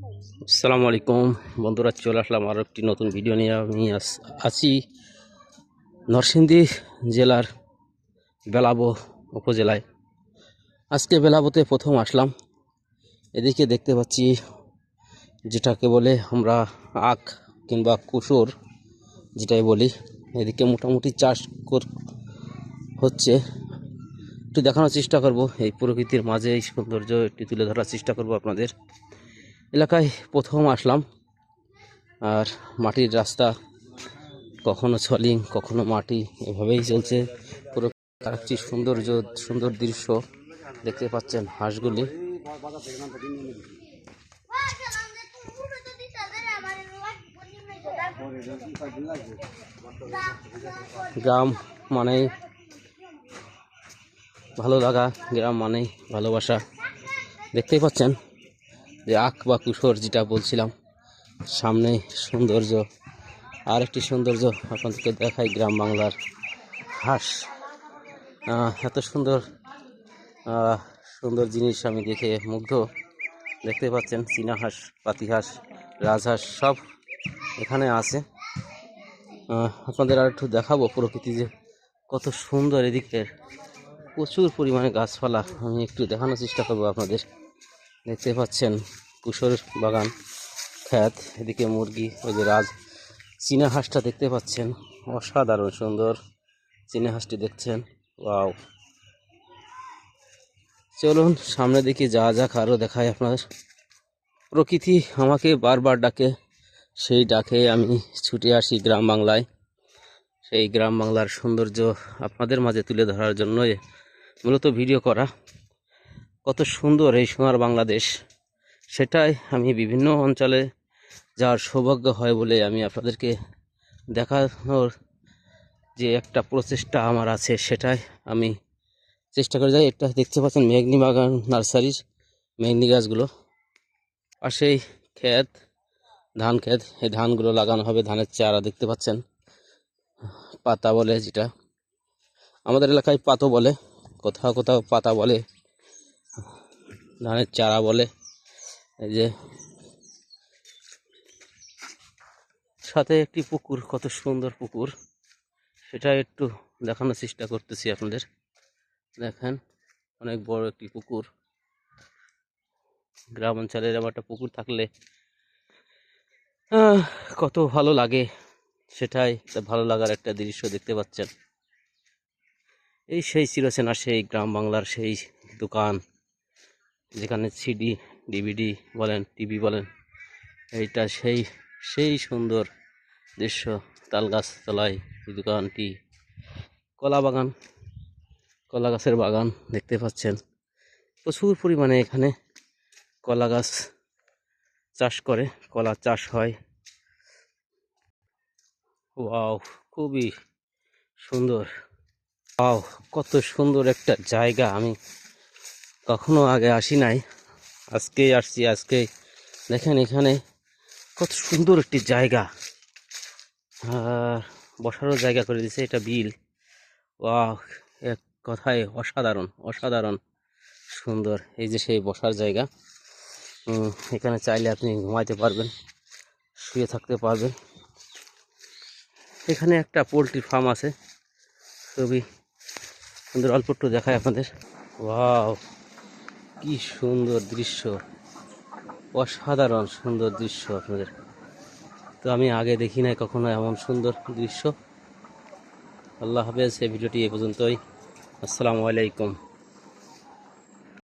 আসসালামু আলাইকুম বন্ধুরা, চলে আসলাম আরও একটি নতুন ভিডিও নিয়ে। আমি আছি নরসিংদী জেলার বেলাবো উপজেলায়। আজকে বেলাবোতে প্রথম আসলাম। এদিকে দেখতে পাচ্ছি যেটাকে বলে আমরা আখ কিংবা কুসুর যেটাই বলি। এদিকে মোটামুটি চাষ হচ্ছে। একটু দেখানোর চেষ্টা করব, এই প্রকৃতির মাঝে এই সৌন্দর্য একটু তুলে ধরার চেষ্টা করব আপনাদের। এলাকায় প্রথম আসলাম, আর মাটির রাস্তা, কখনো সলিং কখনো মাটি, এভাবেই চলছে। পুরো একটি সুন্দর দৃশ্য দেখতে পাচ্ছেন। হাঁসগুলি গ্রাম মানেই ভালো লাগা, গ্রাম মানেই ভালোবাসা। দেখতেই পাচ্ছেন যে আখ বা কুসর যেটা বলছিলাম, সামনে সৌন্দর্য। আর একটি সৌন্দর্য আপনাদেরকে দেখাই, গ্রাম বাংলার হাঁস। এত সুন্দর জিনিস আমি দেখে মুগ্ধ। দেখতে পাচ্ছেন চীনা হাঁস, পাতি হাঁস, রাজহাঁস সব এখানে আছে। আপনাদের আর একটু দেখাবো প্রকৃতি যে কত সুন্দর। এদিকে প্রচুর পরিমাণে গাছপালা, আমি একটু দেখানোর চেষ্টা করবো আপনাদের। দেখতে পাচ্ছেন কুসর বাগান, ক্ষেত, এদিকে মুরগি, ওই যে চীনা হাঁসটা দেখতে পাচ্ছেন, অসাধারণ সুন্দর চীনা হাঁসটি দেখছেন। ওয়াও, চলুন সামনের দিকে যাওয়া যাক, আরও দেখায় আপনাদের। প্রকৃতি আমাকে বারবার ডাকে, সেই ডাকে আমি ছুটে আসি গ্রাম বাংলায়। সেই গ্রাম বাংলার সৌন্দর্য আপনাদের মাঝে তুলে ধরার জন্যই মূলত ভিডিও করা। কত সুন্দর এই সোনার বাংলাদেশ, সেটাই আমি বিভিন্ন অঞ্চলে যাওয়ার সৌভাগ্য হয় বলে আমি আপনাদেরকে দেখানোর যে একটা প্রচেষ্টা আমার আছে, সেটাই আমি চেষ্টা করে যাই। এটা দেখতে পাচ্ছেন মেঘনি বাগান নার্সারির মেঘনি গাছগুলো, পাশেই ক্ষেত, ধান ক্ষেত। এই ধানগুলো লাগানো হবে, ধানের চারা দেখতে পাচ্ছেন, পাতা বলে যেটা, আমাদের এলাকায় পাতো বলে, কোথাও কোথাও পাতা বলে, ধানের চারা বলে। এই যে সাথে একটি পুকুর, কত সুন্দর পুকুর, সেটা একটু দেখানোর চেষ্টা করতেছি আপনাদের। দেখেন অনেক বড় একটি পুকুর। গ্রাম অঞ্চলের আমার একটা পুকুর থাকলে কত ভালো লাগে, সেটাই ভালো লাগার একটা দৃশ্য দেখতে পাচ্ছেন। এই সেই চিরচেনা সেই গ্রাম বাংলার সেই দোকান, যেখানে সিডি ডিভিডি বলেন, টিভি বলেন, এইটা সেই সেই সুন্দর দৃশ্য। তাল গাছ তলায় এই দোকানটি, কলা বাগান, কলা গাছের বাগান দেখতে পাচ্ছেন। প্রচুর পরিমাণে এখানে কলা গাছ চাষ করে, কলা চাষ হয়। ওয়াও, খুবই সুন্দর। ওয়াও, কত সুন্দর একটা জায়গা, আমি কখনো আগে আসি নাই, আজকেই আসছি। আজকে দেখেন এখানে কত সুন্দর একটি জায়গা, বসারও জায়গা করে দিয়েছে, এটা বিল। ওয়াও, এক কথায় অসাধারণ অসাধারণ সুন্দর। এই যে সেই বসার জায়গা, এখানে চাইলে আপনি ঘুমাইতে পারবেন, শুয়ে থাকতে পারবেন। এখানে একটা পোলট্রি ফার্ম আছে, খুবই সুন্দর। অল্প একটু দেখায় আপনাদের। ওয়াও, কি সুন্দর দৃশ্য, অসাধারণ সুন্দর দৃশ্য আপনাদের। তো আমি আগে দেখি নাই কখনো এমন সুন্দর দৃশ্য। আল্লাহ হাফেজ, এই ভিডিওটি এ পর্যন্তই। আসসালামু আলাইকুম।